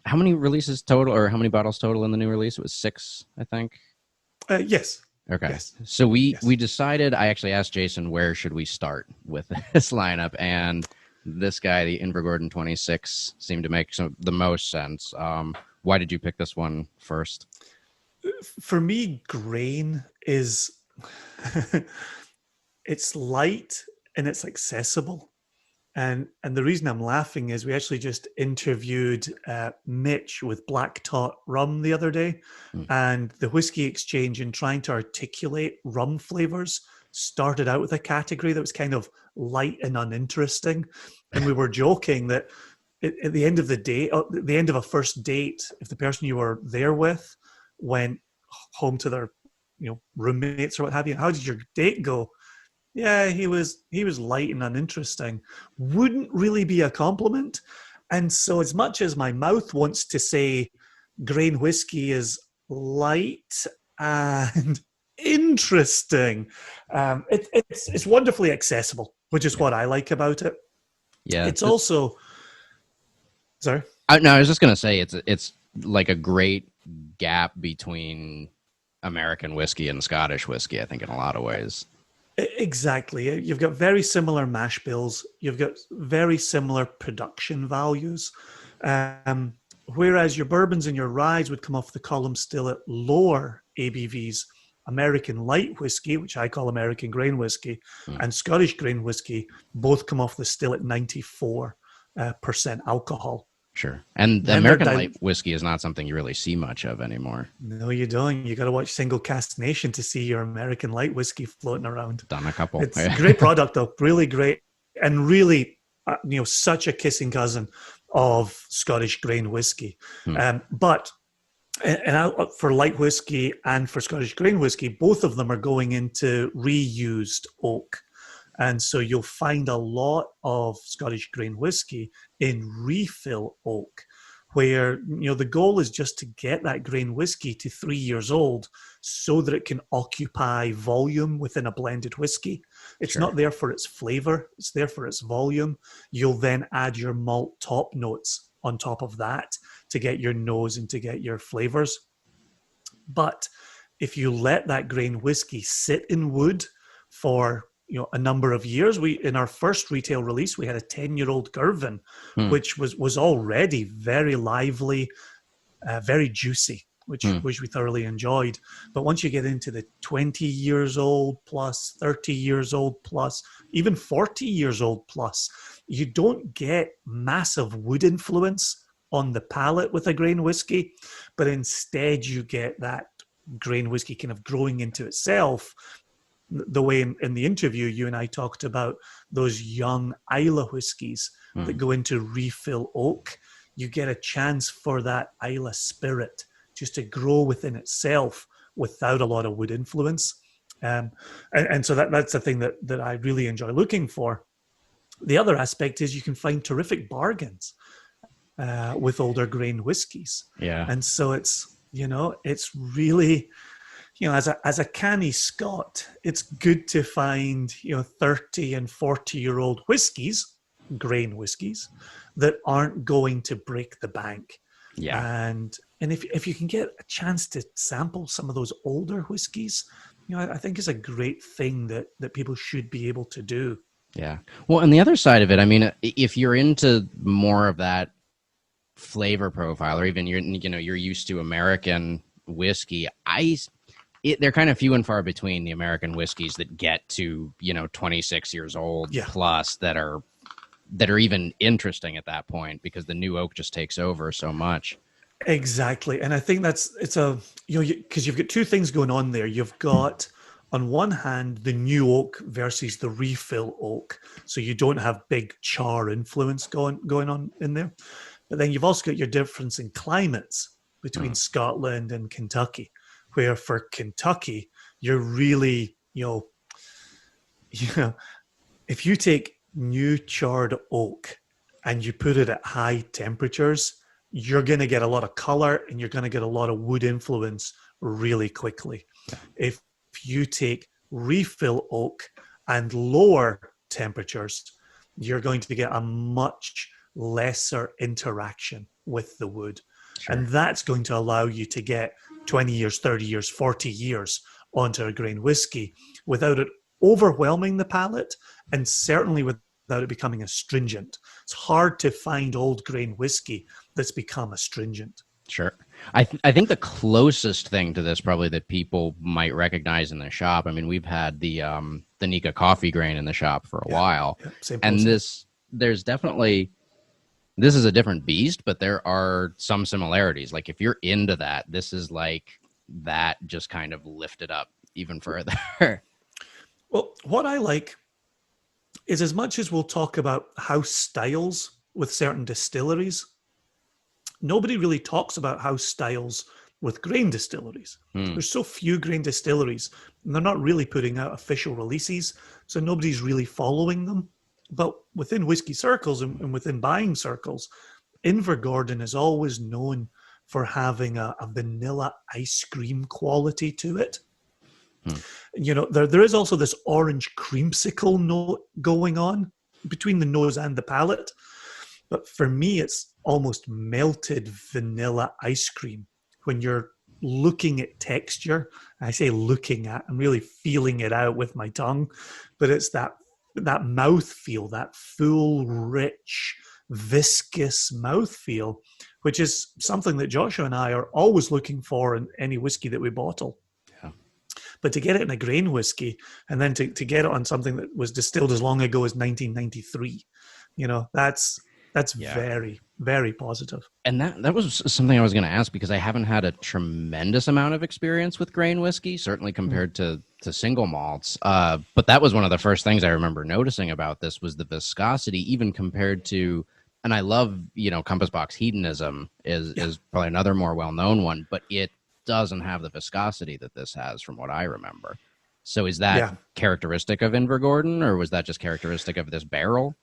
how many releases total, or how many bottles total in the new release? It was six, I think. Yes, Okay. yes, So we yes. decided, I actually asked Jason where should we start with this lineup, and this guy, the Invergordon 26, seemed to make the most sense. Why did you pick this one first? For me, grain is it's light and it's accessible. And the reason I'm laughing is we actually just interviewed Mitch with Black Tot Rum the other day, Hmm. and the whiskey exchange in trying to articulate rum flavors started out with a category that was kind of light and uninteresting, and we were joking that at the end of the day, at the end of a first date, if the person you were there with went home to their roommates or what have you, how did your date go? Yeah, he was light and uninteresting. Wouldn't really be a compliment. And so as much as my mouth wants to say grain whiskey is light and interesting, it's wonderfully accessible, which is Yeah. what I like about it. Yeah. It's also sorry. No, I was just gonna say it's like a great gap between American whiskey and Scottish whiskey, I think, in a lot of ways. Exactly. You've got very similar mash bills. You've got very similar production values. Um, Whereas your bourbons and your ryes would come off the column still at lower ABVs, American light whiskey, which I call American grain whiskey, Hmm. and Scottish grain whiskey both come off the still at 94% alcohol. Sure. And the Then they're American light down. whiskey is not something you really see much of anymore. No, you don't. You got to watch Single Cask Nation to see your American light whiskey floating around. Done a couple. It's a great product, though. Really great, and really, such a kissing cousin of Scottish grain whiskey. Hmm. But for light whiskey and for Scottish grain whiskey, both of them are going into reused oak. And so you'll find a lot of Scottish grain whiskey in refill oak, where the goal is just to get that grain whiskey to 3 years old so that it can occupy volume within a blended whiskey. It's Sure. not there for its flavor, it's there for its volume. You'll then add your malt top notes on top of that to get your nose and to get your flavors. But if you let that grain whiskey sit in wood for a number of years, we in our first retail release we had a 10-year-old Girvan, Hmm. which was already very lively, very juicy, which Hmm. which we thoroughly enjoyed. But once you get into the 20 years old plus, 30 years old plus, even 40 years old plus, you don't get massive wood influence on the palate with a grain whiskey, but instead you get that grain whiskey kind of growing into itself. The way in the interview you and I talked about those young Isla whiskies that Hmm. go into refill oak, you get a chance for that Isla spirit just to grow within itself without a lot of wood influence. And so that's the thing that I really enjoy looking for. The other aspect is you can find terrific bargains with older grain whiskies. Yeah. And so it's really, as a canny Scot, it's good to find 30 and 40-year-old whiskies, grain whiskies, that aren't going to break the bank. Yeah. And if you can get a chance to sample some of those older whiskies, I think is a great thing that people should be able to do. Yeah. Well, and the other side of it, I mean, if you're into more of that flavor profile, or even you're used to American whiskey, they're kind of few and far between the American whiskeys that get to 26 years old Yeah, plus that are even interesting at that point, because the new oak just takes over so much. exactly. And I think it's a, because you've got two things going on there. You've got, on one hand, the new oak versus the refill oak. So you don't have big char influence going on in there. But then you've also got your difference in climates between Mm. Scotland and Kentucky, where for Kentucky, you're really, you know, if you take new charred oak and you put it at high temperatures, you're going to get a lot of color and you're going to get a lot of wood influence really quickly. If you take refill oak and lower temperatures, you're going to get a much lesser interaction with the wood. Sure. And that's going to allow you to get 20 years, 30 years, 40 years onto a grain whiskey without it overwhelming the palate, and certainly without it becoming astringent. It's hard to find old grain whiskey that's become astringent. Sure. I think the closest thing to this probably that people might recognize in the shop. I mean, we've had the Nika coffee grain in the shop for a while, Same and process. there's definitely this is a different beast, but there are some similarities. Like if you're into that, this is like that just kind of lifted up even further. Well, what I like is, as much as we'll talk about house styles with certain distilleries, nobody really talks about house styles with grain distilleries. Hmm. There's so few grain distilleries, and they're not really putting out official releases, so nobody's really following them. But within whiskey circles and within buying circles, Invergordon is always known for having a vanilla ice cream quality to it. Hmm. You know, there is also this orange creamsicle note going on between the nose and the palate. But for me, it's almost melted vanilla ice cream when you're looking at texture. I say looking at, I'm really feeling it out with my tongue, but it's that mouth feel, that full, rich, viscous mouth feel, which is something that Joshua and I are always looking for in any whiskey that we bottle. Yeah. But to get it in a grain whiskey, and then to get it on something that was distilled as long ago as 1993, you know, that's Yeah. very, very positive. And that was something I was going to ask because I haven't had a tremendous amount of experience with grain whiskey, certainly compared to single malts. But that was one of the first things I remember noticing about this was the viscosity, even compared to. And I love, Compass Box Hedonism is probably another more well known one, but it doesn't have the viscosity that this has, from what I remember. So is that Yeah. characteristic of Invergordon, or was that just characteristic of this barrel?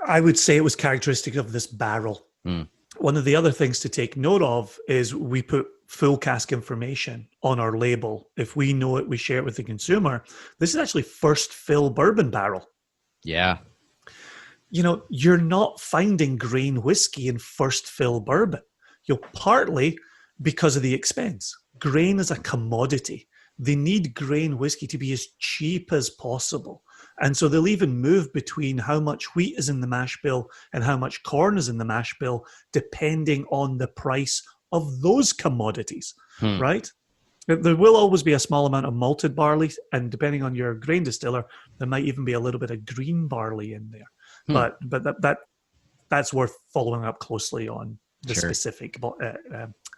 I would say it was characteristic of this barrel. Hmm. One of the other things to take note of is we put full cask information on our label. If we know it, we share it with the consumer. This is actually first fill bourbon barrel. Yeah. You know, you're not finding grain whiskey in first fill bourbon. Partly because of the expense. Grain is a commodity. They need grain whiskey to be as cheap as possible. And so they'll even move between how much wheat is in the mash bill and how much corn is in the mash bill, depending on the price of those commodities, right? There will always be a small amount of malted barley, and depending on your grain distiller, there might even be a little bit of green barley in there. But that's worth following up closely on the Sure. specific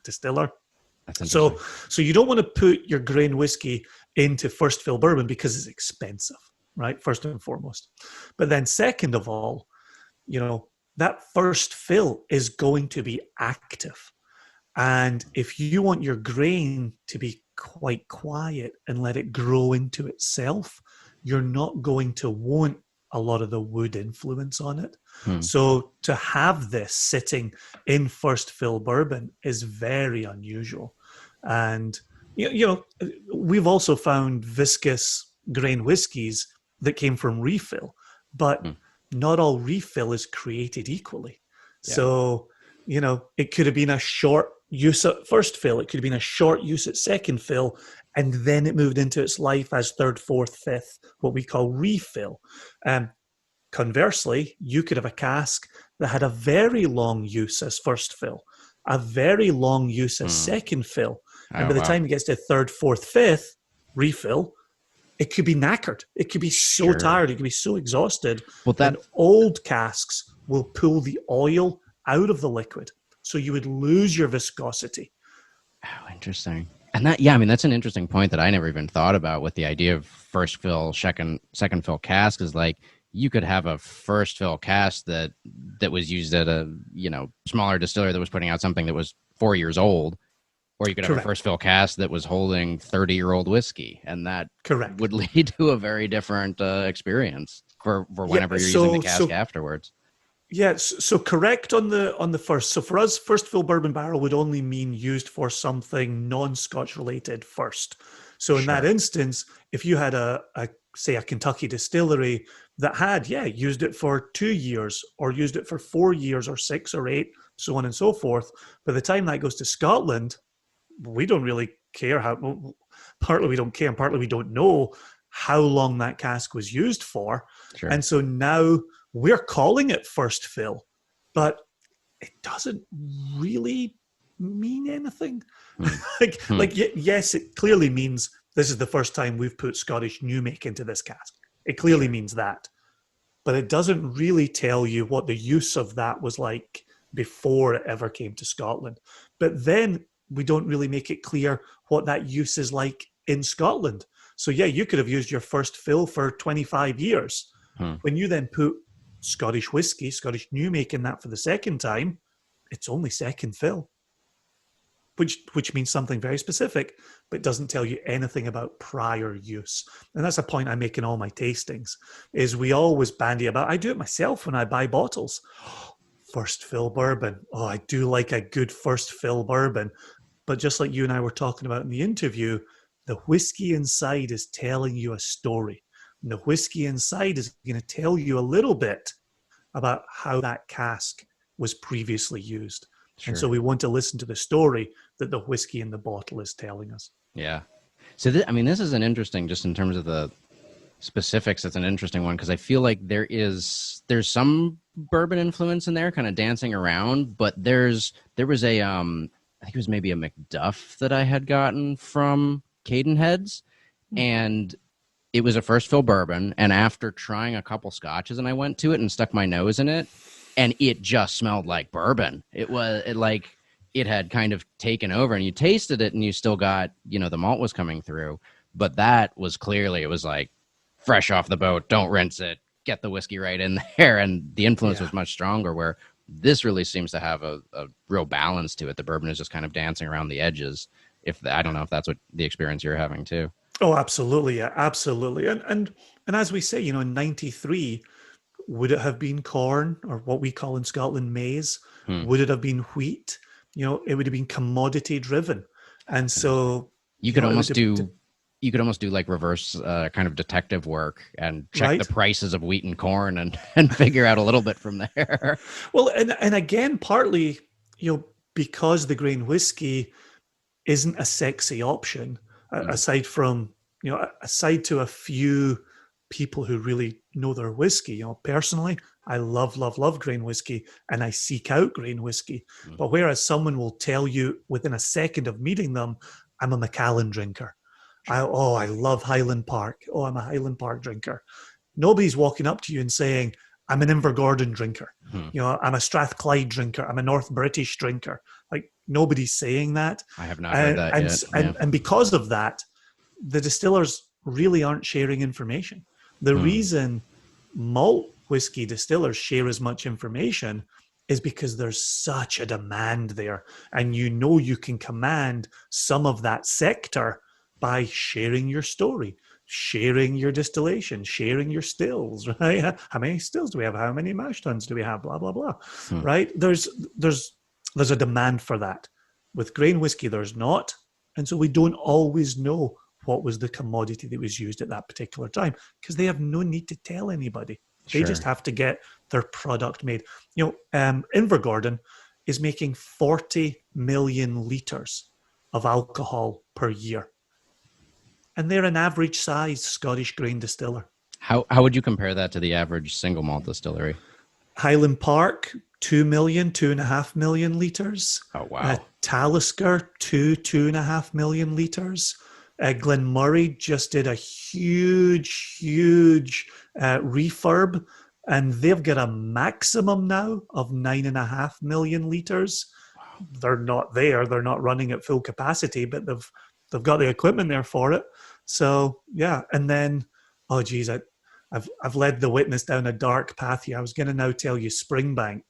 distiller. That's interesting. So you don't want to put your grain whiskey into first fill bourbon because it's expensive, right? First and foremost. But then second of all, that first fill is going to be active. And if you want your grain to be quite quiet and let it grow into itself, you're not going to want a lot of the wood influence on it. So to have this sitting in first fill bourbon is very unusual. And, we've also found viscous grain whiskies that came from refill, but not all refill is created equally. Yeah. So, it could have been a short use at first fill, it could have been a short use at second fill, and then it moved into its life as third, fourth, fifth, what we call refill. Conversely, you could have a cask that had a very long use as first fill, a very long use as second fill, and by the time it gets to third, fourth, fifth refill, it could be knackered. It could be so tired. It could be so exhausted. Well, and old casks will pull the oil out of the liquid, so you would lose your viscosity. Oh, interesting. And that's an interesting point that I never even thought about with the idea of first fill, second fill cask is like you could have a first fill cask that was used at a, smaller distiller that was putting out something that was 4 years old, or you could have a first fill cask that was holding 30-year-old whiskey, and that would lead to a very different experience for whenever you're using the cask afterwards. Yes, so correct on the first. So for us, first fill bourbon barrel would only mean used for something non-Scotch related first. So in that instance, if you had say a Kentucky distillery that had used it for 2 years or used it for 4 years or 6 or 8, so on and so forth. By the time that goes to Scotland, we don't really care how. Partly we don't care, and partly we don't know how long that cask was used for. Sure. And so now we're calling it first fill, but it doesn't really mean anything. Yes, it clearly means this is the first time we've put Scottish new make into this cask. It clearly means that. But it doesn't really tell you what the use of that was like before it ever came to Scotland. But then we don't really make it clear what that use is like in Scotland. So yeah, you could have used your first fill for 25 years. When you then put Scottish whiskey, Scottish new make in that for the second time, it's only second fill, which means something very specific, but doesn't tell you anything about prior use. And that's a point I make in all my tastings, is we always bandy about, I do it myself when I buy bottles. First fill bourbon. Oh, I do like a good first fill bourbon. But just like you and I were talking about in the interview, the whiskey inside is telling you a story. And the whiskey inside is going to tell you a little bit about how that cask was previously used. Sure. And so we want to listen to the story that the whiskey in the bottle is telling us. Yeah. So, this is an interesting, just in terms of the specifics, it's an interesting one, because I feel like there's some bourbon influence in there kind of dancing around, but there was a, I think it was maybe a Macduff that I had gotten from Cadenheads, and it was a first fill bourbon, and after trying a couple scotches, and I went to it and stuck my nose in it, and it just smelled like bourbon. It had kind of taken over, and you tasted it and you still got, the malt was coming through, but that was clearly, it was like fresh off the boat, don't rinse it, get the whiskey right in there. And the influence was much stronger, where this really seems to have a real balance to it. The bourbon is just kind of dancing around the edges. I don't know if that's what the experience you're having too. Oh, absolutely. Yeah, absolutely. And as we say, in 93, would it have been corn, or what we call in Scotland maize? Would it have been wheat? It would have been commodity driven. And so you could almost do like reverse kind of detective work and check the prices of wheat and corn and figure out a little bit from there. Well, and again, partly, because the grain whiskey isn't a sexy option, aside to a few people who really know their whiskey. Personally, I love grain whiskey, and I seek out grain whiskey. But whereas someone will tell you within a second of meeting them, I'm a Macallan drinker. I love Highland Park. Oh, I'm a Highland Park drinker. Nobody's walking up to you and saying, I'm an Invergordon drinker. I'm a Strathclyde drinker. I'm a North British drinker. Like, nobody's saying that. I have not heard that yet. And because of that, the distillers really aren't sharing information. The reason malt whiskey distillers share as much information is because there's such a demand there. And you can command some of that sector by sharing your story, sharing your distillation, sharing your stills, right? How many stills do we have? How many mash tuns do we have? Blah, blah, blah, right? There's a demand for that. With grain whiskey, there's not. And so we don't always know what was the commodity that was used at that particular time, because they have no need to tell anybody. They just have to get their product made. Invergordon is making 40 million litres of alcohol per year. And they're an average size Scottish grain distiller. How would you compare that to the average single malt distillery? Highland Park, 2.5 million litres. Oh, wow. Talisker, 2.5 million litres. Glenmurray just did a huge refurb, and they've got a maximum now of 9.5 million litres. Wow. They're not there. They're not running at full capacity, but they've got the equipment there for it. So yeah, and then I've led the witness down a dark path here. I was going to now tell you Springbank.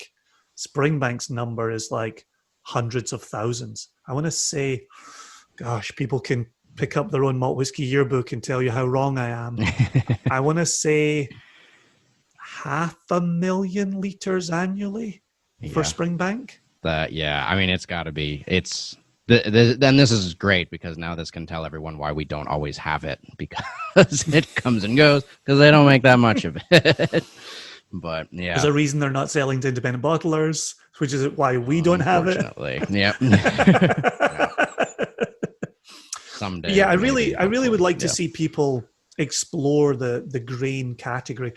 Springbank's number is like hundreds of thousands. I want to say, gosh, people can pick up their own malt whiskey yearbook and tell you how wrong I am. I want to say 500,000 litres annually for Springbank. It's got to be. Then this is great, because now this can tell everyone why we don't always have it, because it comes and goes, because they don't make that much of it. But There's yeah, a reason they're not selling to independent bottlers, which is why we don't have it. unfortunately, yep. Yeah. Yeah, Someday, maybe, I really would hopefully, like to yeah. see people explore the grain category.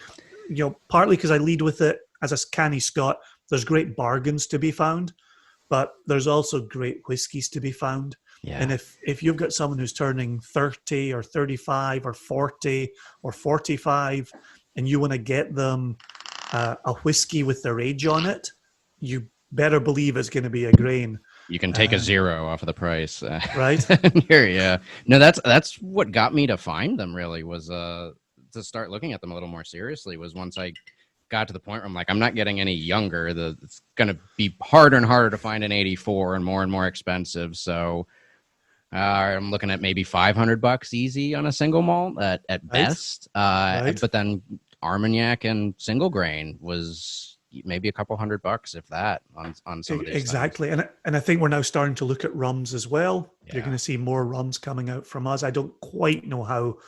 Partly because I lead with it as a canny Scot. There's great bargains to be found, but there's also great whiskies to be found. And Yeah. if you've got someone who's turning 30 or 35 or 40 or 45, and you want to get them a whiskey with their age on it, you better believe it's going to be a grain. You can take a Um, zero off of the price. right? Here, yeah. No, that's what got me to find them. Really, was to start looking at them a little more seriously. Was once I got to the point where I'm like, I'm not getting any younger. It's going to be harder and harder to find an 84 and more expensive. So I'm looking at maybe $500 easy on a single malt at Right? best. Right? But then Armagnac and single grain was maybe a couple $100, if that, on some of these things. Exactly. And I think we're now starting to look at rums as well. You're Yeah, going to see more rums coming out from us. I don't quite know how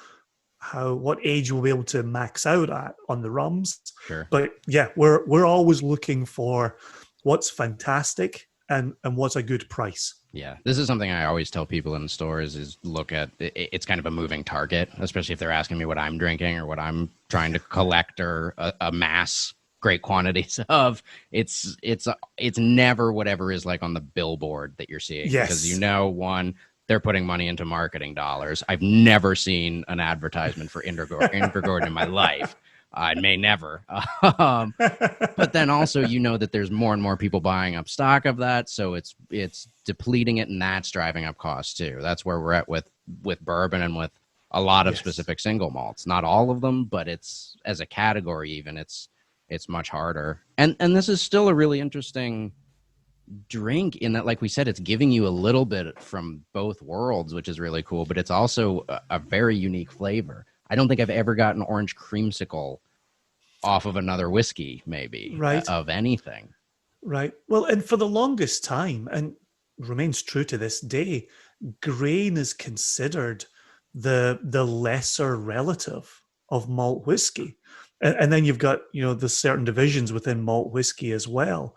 what age we'll be able to max out at on the rums. sure. But yeah, we're always looking for what's fantastic and what's a good price. Yeah, this is something I always tell people in stores is look at it's kind of a moving target, especially if they're asking me what I'm drinking or what I'm trying to collect or amass great quantities of. It's never whatever is like on the billboard that you're seeing, because Yes. one, they're putting money into marketing dollars. I've never seen an advertisement for Invergordon in my life. I may never. Um, but then also that there's more and more people buying up stock of that, so it's depleting it, and that's driving up costs too. That's where we're at with bourbon and with a lot of Yes. specific single malts. Not all of them, but it's, as a category, even it's much harder. And this is still a really interesting drink in that, like we said, it's giving you a little bit from both worlds, which is really cool, but it's also a very unique flavor. I don't think I've ever gotten orange creamsicle off of another whiskey, maybe, Right. of anything. Right. Well, and for the longest time, and remains true to this day, grain is considered the lesser relative of malt whiskey. And then you've got, the certain divisions within malt whiskey as well,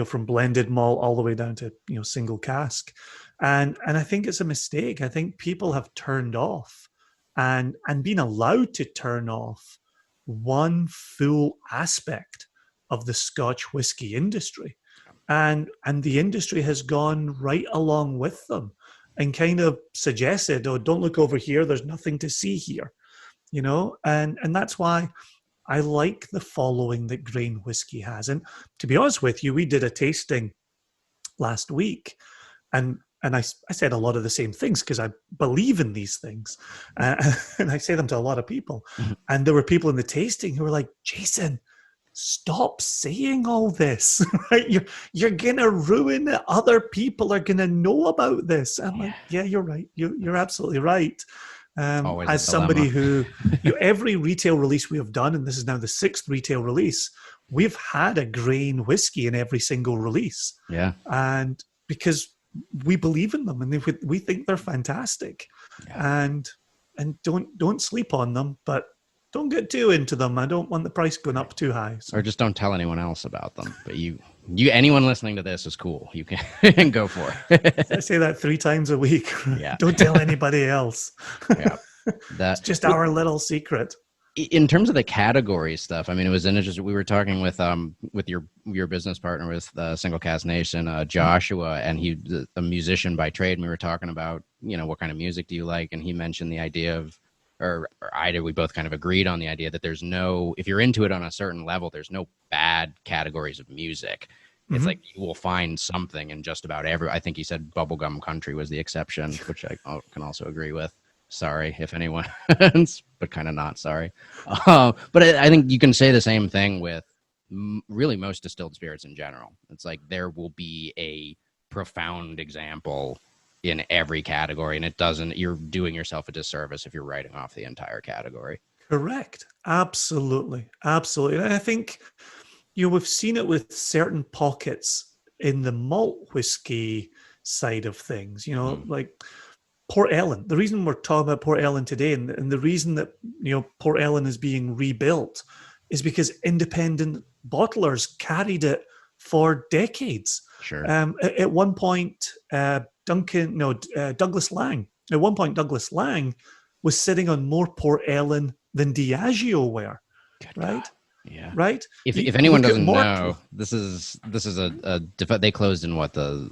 from blended malt all the way down to, single cask. And I think it's a mistake. I think people have turned off and been allowed to turn off one full aspect of the Scotch whiskey industry. And the industry has gone right along with them and kind of suggested, oh, don't look over here, there's nothing to see here, and that's why I like the following that grain whiskey has. And to be honest with you, we did a tasting last week, and I said a lot of the same things because I believe in these things, and I say them to a lot of people. And there were people in the tasting who were like, Jason, stop saying all this. Right? You're gonna ruin it. Other people are gonna know about this. I'm like, yeah, you're right. You're absolutely right. Always a As dilemma. somebody who, every retail release we have done, and this is now the 6th retail release, we've had a grain whiskey in every single release. Yeah. And because we believe in them and we think they're fantastic. Yeah. And don't sleep on them, but don't get too into them. I don't want the price going up too high. So. Or just don't tell anyone else about them. But anyone listening to this is cool. You can go for it. I say that 3 times a week. Yeah. Don't tell anybody else. Yeah. It's just our little secret. In terms of the category stuff, I mean, it was interesting. We were talking with your business partner with Single Cast Nation, Joshua, and he's a musician by trade. And we were talking about, what kind of music do you like? And he mentioned the idea of, we both kind of agreed on the idea that there's no, if you're into it on a certain level, there's no bad categories of music. It's like you will find something in just about I think he said bubblegum country was the exception, which I can also agree with. Sorry if anyone, but kind of not sorry. But I think you can say the same thing with really most distilled spirits in general. It's like there will be a profound example in every category, and you're doing yourself a disservice if you're writing off the entire category. Correct. Absolutely. Absolutely. And I think, we've seen it with certain pockets in the malt whiskey side of things, like Port Ellen. The reason we're talking about Port Ellen today, and the reason that Port Ellen is being rebuilt, is because independent bottlers carried it for decades. Sure. At one point, Douglas Lang. At one point, Douglas Lang was sitting on more Port Ellen than Diageo were. Good right? God. Yeah. Right. If You anyone look at doesn't Mort, know, this is they closed in what, the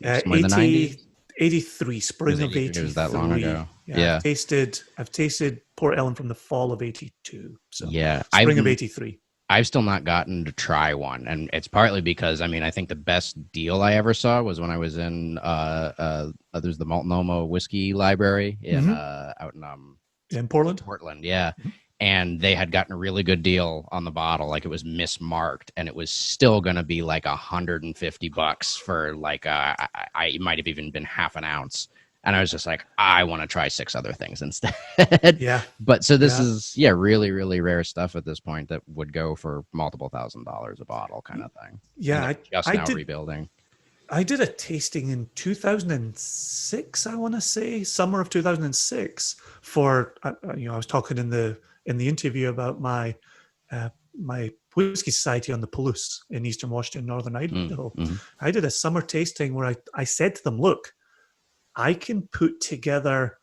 somewhere in the 80, 90s? 83, It was spring of 83. It was that long ago. 83. Yeah, Yeah. I've tasted Port Ellen from the fall of 82. So Yeah. spring of 83. I've still not gotten to try one, and it's partly because I think the best deal I ever saw was when I was in there's the Multnomah Whiskey Library out In Portland. Portland, yeah. Mhm. And they had gotten a really good deal on the bottle, like it was mismarked, and it was still going to be like $150 for like it might have even been half an ounce. And I was just like, I want to try 6 other things instead. Yeah. But so this Yeah. is really, really rare stuff at this point that would go for multiple $1,000s a bottle, kind of thing. Yeah. And they're just now rebuilding. I did a tasting in 2006, I want to say, summer of 2006. For I was talking in the interview about my my whiskey society on the Palouse in Eastern Washington, Northern Idaho. Mm-hmm. I did a summer tasting where I said to them, "Look, I can put together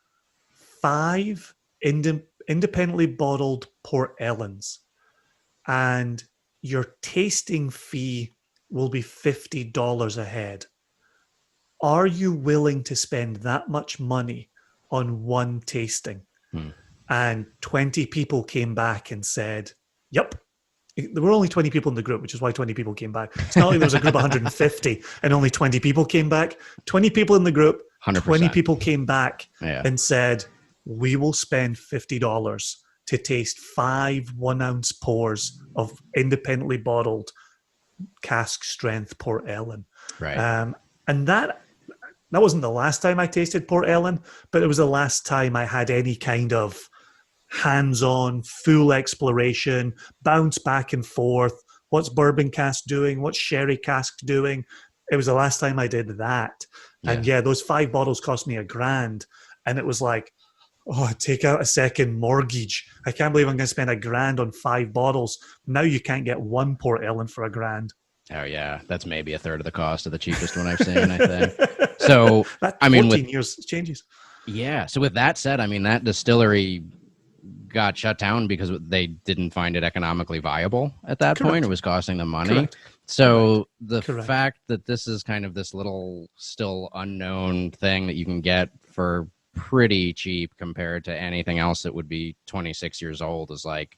5 independently bottled Port Ellens, and your tasting fee will be $50 a head. Are you willing to spend that much money on one tasting?" And 20 people came back and said, "Yep." There were only 20 people in the group, which is why 20 people came back. It's not like there was a group of 150 and only 20 people came back. 20 people in the group, 100%. 20 people came back and said, "We will spend $50 to taste 5 1-ounce pours of independently bottled cask strength Port Ellen." Right. And that wasn't the last time I tasted Port Ellen, but it was the last time I had any kind of hands-on, full exploration, bounce back and forth. What's bourbon cask doing? What's sherry cask doing? It was the last time I did that. Yeah. And yeah, those 5 bottles cost me $1,000. And it was like, oh, take out a second mortgage. I can't believe I'm going to spend $1,000 on 5 bottles. Now you can't get one Port Ellen for $1,000. Oh yeah, that's maybe a third of the cost of the cheapest one I've seen, I think. So that 14 years changes. Yeah. So with that said, that distillery got shut down because they didn't find it economically viable at that point. It was costing them money. Correct. So the fact that this is kind of this little still unknown thing that you can get for pretty cheap compared to anything else that would be 26 years old is like,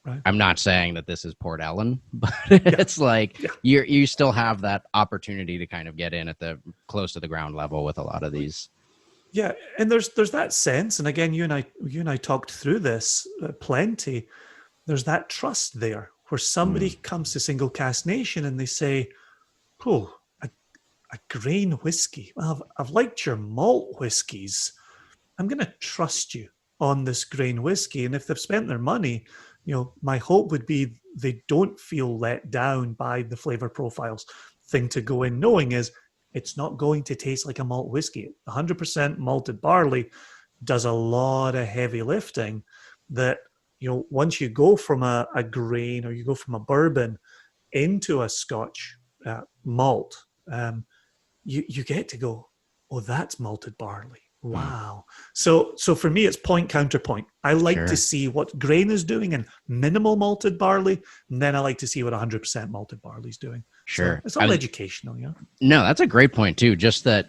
right. I'm not saying that this is Port Ellen, but it's like you still have that opportunity to kind of get in at the close to the ground level with a lot of these. Yeah, and there's that sense, and again, you and I talked through this plenty. There's that trust there where somebody comes to Single Cask Nation and they say, "Oh, a grain whiskey. Well, I've liked your malt whiskies. I'm going to trust you on this grain whiskey." And if they've spent their money, my hope would be they don't feel let down by the flavor profiles. Thing to go in knowing is it's not going to taste like a malt whiskey. 100% malted barley does a lot of heavy lifting that, once you go from a grain or you go from a bourbon into a Scotch malt, you get to go, "Oh, that's malted barley. Wow." So for me, it's point counterpoint. I like to see what grain is doing in minimal malted barley, and then I like to see what 100% malted barley is doing. Sure. So it's all educational, yeah. No, that's a great point too. Just that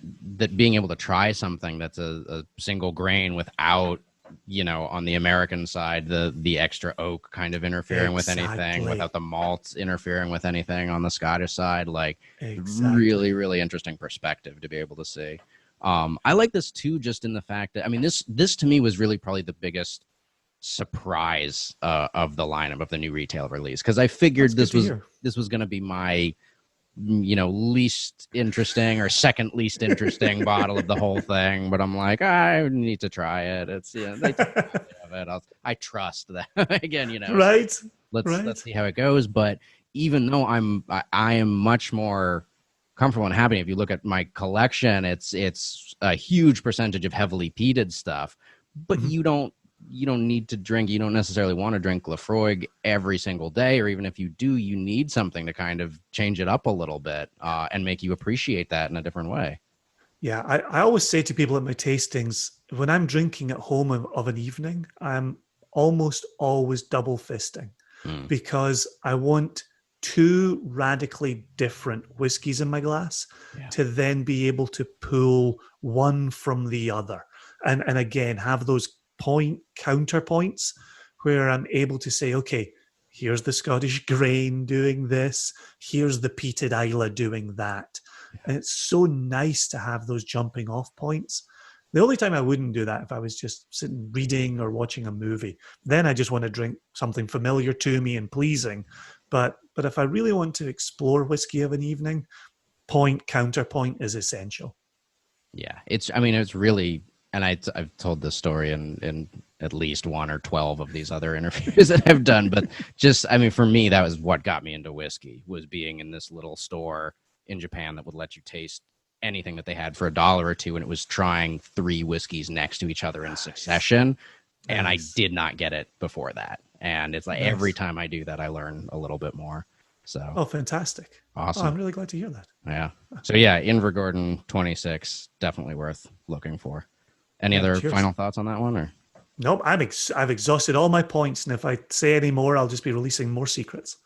being able to try something that's a single grain without, on the American side, the extra oak kind of interfering with anything, without the malts interfering with anything on the Scottish side, like really, really interesting perspective to be able to see. I like this too, just in the fact that, this to me was really probably the biggest surprise of the lineup of the new retail release, because I figured this was going to be my least interesting or second least interesting bottle of the whole thing, but I'm like, I need to try it. It's they I trust that again, right. Let's see how it goes. But even though I am much more comfortable and happy, if you look at my collection, it's a huge percentage of heavily peated stuff, but you don't you don't need to drink, you don't necessarily want to drink Lafroig every single day, or even if you do, you need something to kind of change it up a little bit and make you appreciate that in a different way. Yeah, I always say to people at my tastings, when I'm drinking at home of an evening, I'm almost always double fisting Mm, because I want two radically different whiskeys in my glass yeah. to then be able to pull one from the other. And again, have those counterpoints where I'm able to say, okay, here's the Scottish grain doing this, here's the peated Isla doing that. And it's so nice to have those jumping off points. The only time I wouldn't do that if I was just sitting reading or watching a movie. Then I just want to drink something familiar to me and pleasing. But if I really want to explore whiskey of an evening, point counterpoint is essential. Yeah, I mean, it's really, and I've told this story in at least one or 12 of these other interviews that I've done, but just, I mean, for me, that was what got me into whiskey, was being in this little store in Japan that would let you taste anything that they had for $1 or two, and it was trying three whiskeys next to each other in Nice. succession, and I Nice. did not get it before that. And it's like every Nice. time I do that, I learn a little bit more. So Oh, fantastic. Oh, awesome. I'm really glad to hear that. Yeah. So yeah, Invergordon 26, definitely worth looking for. Any Yeah, other cheers. final thoughts on that one, or? Nope, I've exhausted all my points, and if I say any more, I'll just be releasing more secrets.